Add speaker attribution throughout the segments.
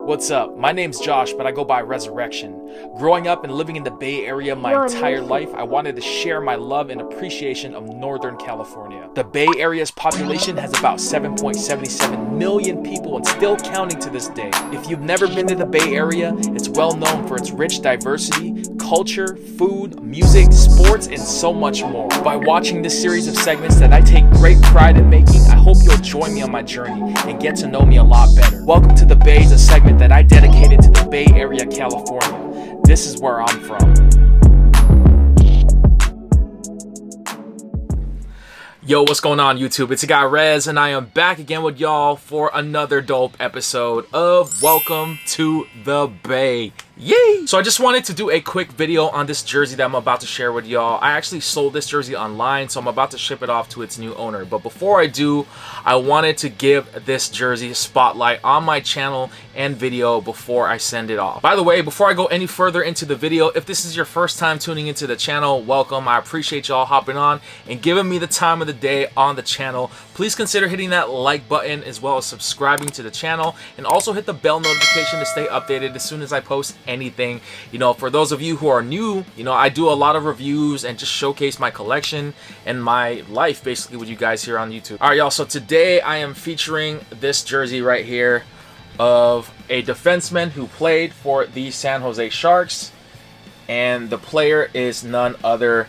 Speaker 1: What's up? My name's Josh, but I go by Rezrection. Growing up and living in the Bay Area my entire life, I wanted to share my love and appreciation of Northern California. The Bay Area's population has about 7.77 million people and still counting to this day. If you've never been to the Bay Area, it's well known for its rich diversity, culture, food, music, sports, and so much more. By watching this series of segments that I take great pride in making, I hope you'll join me on my journey and get to know me a lot better. Welcome to The Bay's, a segment that I dedicated to the Bay Area, California. This is where I'm from. Yo, what's going on YouTube? It's your guy Rez, and I am back again with y'all for another dope episode of Welcome to the Bay. Yay! So I just wanted to do a quick video on this jersey that I'm about to share with y'all. I actually sold this jersey online, so I'm about to ship it off to its new owner. But before I do, I wanted to give this jersey a spotlight on my channel and video before I send it off. By the way, before I go any further into the video, if this is your first time tuning into the channel, welcome. I appreciate y'all hopping on and giving me the time of the day on the channel. Please consider hitting that like button as well as subscribing to the channel, and also hit the bell notification to stay updated as soon as I post anything. You know, for those of you who are new, you know, I do a lot of reviews and just showcase my collection and my life basically with you guys here on YouTube. All right, y'all, so today I am featuring this jersey right here of a defenseman who played for the San Jose Sharks, and the player is none other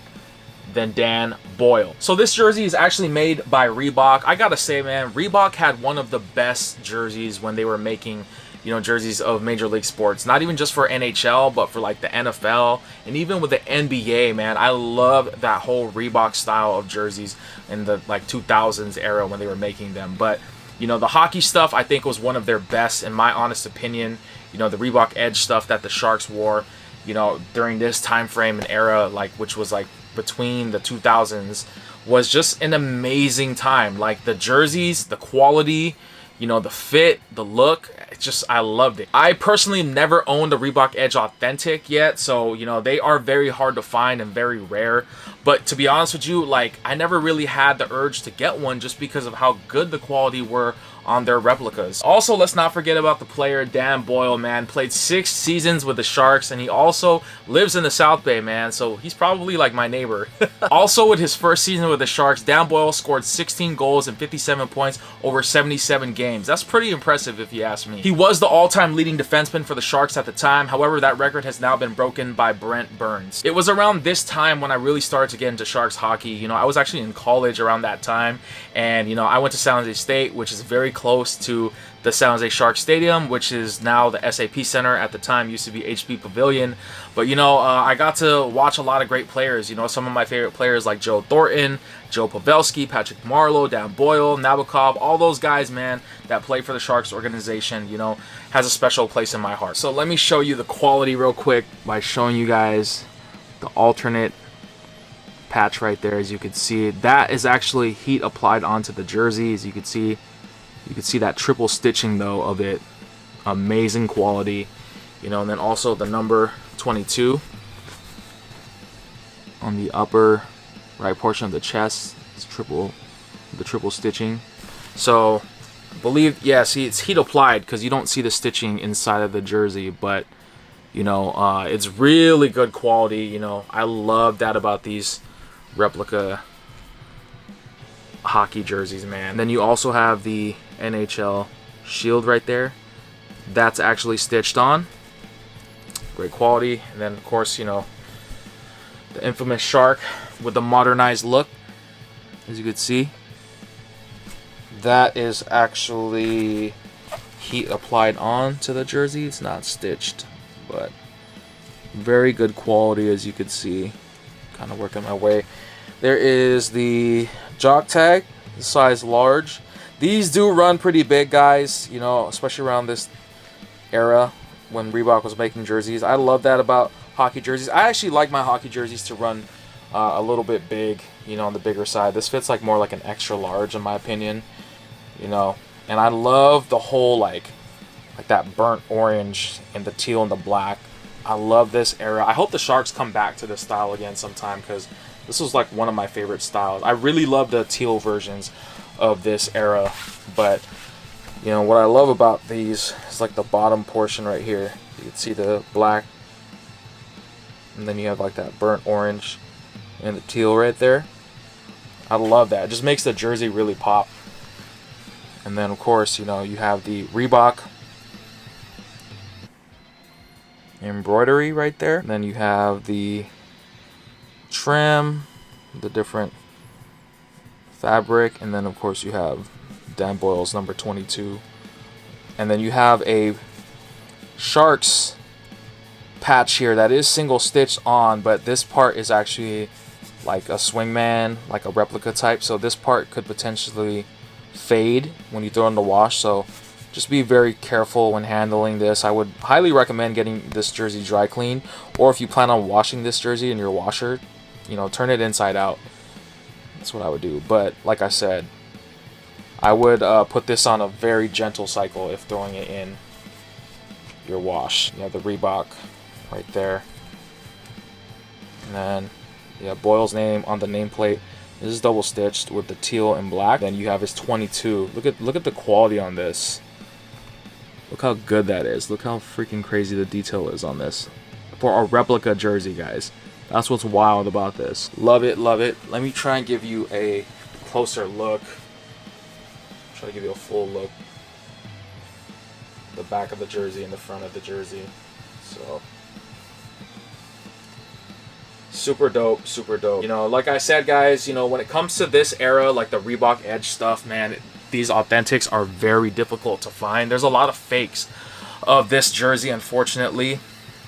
Speaker 1: than Dan Boyle. So this jersey is actually made by Reebok. I gotta say, man, Reebok had one of the best jerseys when they were making, you know, jerseys of Major League Sports. Not even just for NHL, but for like the NFL and even with the NBA, man. I love that whole Reebok style of jerseys in the like 2000s era when they were making them. But, you know, the hockey stuff I think was one of their best in my honest opinion. You know, the Reebok Edge stuff that the Sharks wore, you know, during this time frame and era, like which was like between the 2000s, was just an amazing time. Like the jerseys, the quality, you know, the fit, the look, it's just, I loved it. I personally never owned a Reebok Edge Authentic yet, so, you know, they are very hard to find and very rare. But to be honest with you, like, I never really had the urge to get one just because of how good the quality were on their replicas. Also, let's not forget about the player Dan Boyle, man. Played 6 seasons with the Sharks, and he also lives in the South Bay, man, so he's probably like my neighbor. Also, with his first season with the Sharks, Dan Boyle scored 16 goals and 57 points over 77 games. That's pretty impressive if you ask me. He was the all-time leading defenseman for the Sharks at the time. However, that record has now been broken by Brent Burns. It was around this time when I really started to get into Sharks hockey. You know, I was actually in college around that time, and, you know, I went to San Jose State, which is very close to the San Jose Sharks Stadium, which is now the SAP Center. At the time used to be HP Pavilion. But, you know, I got to watch a lot of great players. You know, some of my favorite players like Joe Thornton, Joe Pavelski, Patrick Marleau, Dan Boyle, Nabokov, all those guys, man, that play for the Sharks organization, you know, has a special place in my heart. So let me show you the quality real quick by showing you guys the alternate patch right there. As you can see, that is actually heat applied onto the jersey. As you can see that triple stitching though of it. Amazing quality, you know. And then also the number 22 on the upper right portion of the chest. It's the triple stitching. So I believe, yeah, see, it's heat applied because you don't see the stitching inside of the jersey, but you know, it's really good quality. You know, I love that about these replica hockey jerseys, man. Then you also have the NHL shield right there. That's actually stitched on. Great quality. And then, of course, you know, the infamous shark with the modernized look. As you can see, that is actually heat applied on to the jersey. It's not stitched, but very good quality, as you can see. Kind of working my way. There is the jock tag, the size large. These do run pretty big, guys, you know, especially around this era when Reebok was making jerseys. I love that about hockey jerseys. I actually like my hockey jerseys to run a little bit big, you know, on the bigger side. This fits like more like an extra large in my opinion, you know. And I love the whole like that burnt orange and the teal and the black. I love this era. I hope the Sharks come back to this style again sometime, because this was like one of my favorite styles. I really love the teal versions of this era, but You know, what I love about these is like the bottom portion right here. You can see the black, and then you have like that burnt orange and the teal right there. I love that. It just makes the jersey really pop. And then of course, you know, you have the Reebok embroidery right there. And then you have the trim, the different fabric, and then of course you have Dan Boyle's number 22. And then you have a Sharks patch here that is single stitched on, but this part is actually like a swingman, like a replica type, so this part could potentially fade when you throw it in the wash, so just be very careful when handling this. I would highly recommend getting this jersey dry cleaned, or if you plan on washing this jersey in your washer, you know, turn it inside out. That's what I would do. But like I said, I would put this on a very gentle cycle if throwing it in your wash. You have the Reebok right there, and then yeah, Boyle's name on the nameplate. This is double stitched with the teal and black. Then you have his 22. Look at the quality on this. Look how good that is. Look how freaking crazy the detail is on this for a replica jersey, guys. That's what's wild about this. Love it, love it. Let me try and give you a closer look. Try to give you a full look. The back of the jersey and the front of the jersey. So super dope, super dope. You know, like I said, guys, you know, when it comes to this era, like the Reebok Edge stuff, man, these authentics are very difficult to find. There's a lot of fakes of this jersey, unfortunately,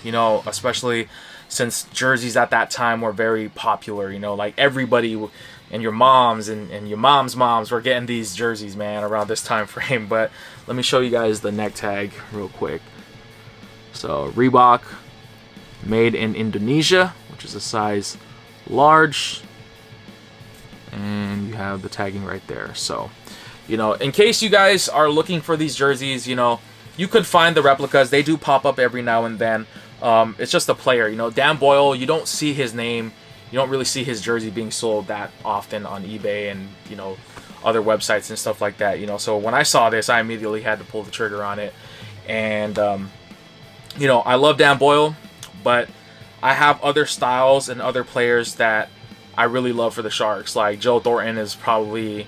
Speaker 1: you know, especially since jerseys at that time were very popular, you know, like everybody and your moms and your mom's moms were getting these jerseys, man, around this time frame. But let me show you guys the neck tag real quick. So Reebok, made in Indonesia, which is a size large, and you have the tagging right there. So, you know, in case you guys are looking for these jerseys, you know, you could find the replicas. They do pop up every now and then. It's just a player, you know. Dan Boyle, you don't see his name, you don't really see his jersey being sold that often on eBay and, you know, other websites and stuff like that, you know. So when I saw this, I immediately had to pull the trigger on it. And you know, I love Dan Boyle, but I have other styles and other players that I really love for the Sharks. Like Joe Thornton is probably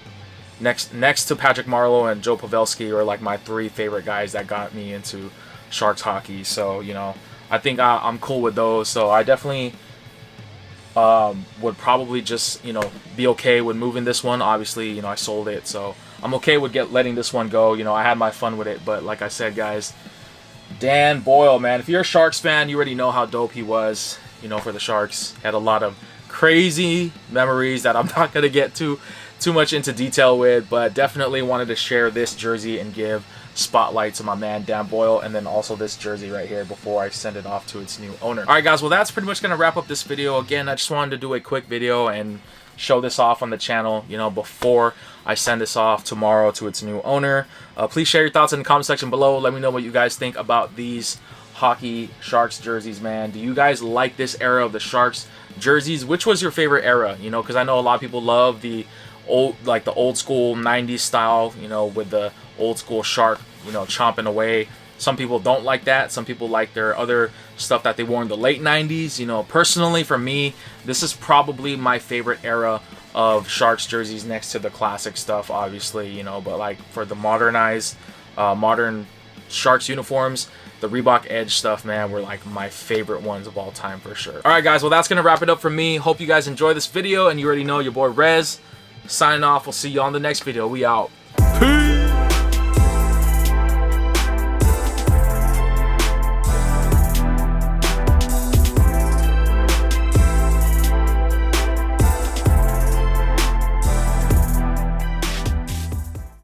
Speaker 1: next to Patrick Marleau and Joe Pavelski are like my 3 favorite guys that got me into Sharks hockey. So, you know, I think I'm cool with those. So I definitely would probably just, you know, be okay with moving this one. Obviously, you know, I sold it, so I'm okay with letting this one go. You know, I had my fun with it, but like I said, guys, Dan Boyle, man, if you're a Sharks fan, you already know how dope he was, you know, for the Sharks. Had a lot of crazy memories that I'm not going to get too much into detail with, but definitely wanted to share this jersey and give spotlight to my man Dan Boyle, and then also this jersey right here before I send it off to its new owner. Alright guys, well that's pretty much going to wrap up this video. Again, I just wanted to do a quick video and show this off on the channel, you know, before I send this off tomorrow to its new owner. Please share your thoughts in the comment section below. Let me know what you guys think about these hockey Sharks jerseys, man. Do you guys like this era of the Sharks jerseys? Which was your favorite era? You know, because I know a lot of people love the old school 90s style, you know, with the old school shark, you know, chomping away. Some people don't like that. Some people like their other stuff that they wore in the late 90s. You know, personally for me, this is probably my favorite era of Sharks jerseys next to the classic stuff, obviously, you know. But like for the modernized, modern Sharks uniforms, the Reebok Edge stuff, man, were like my favorite ones of all time for sure. All right, guys, well that's gonna wrap it up for me. Hope you guys enjoy this video, and you already know your boy Rez signing off. We'll see you on the next video. We out. Peace.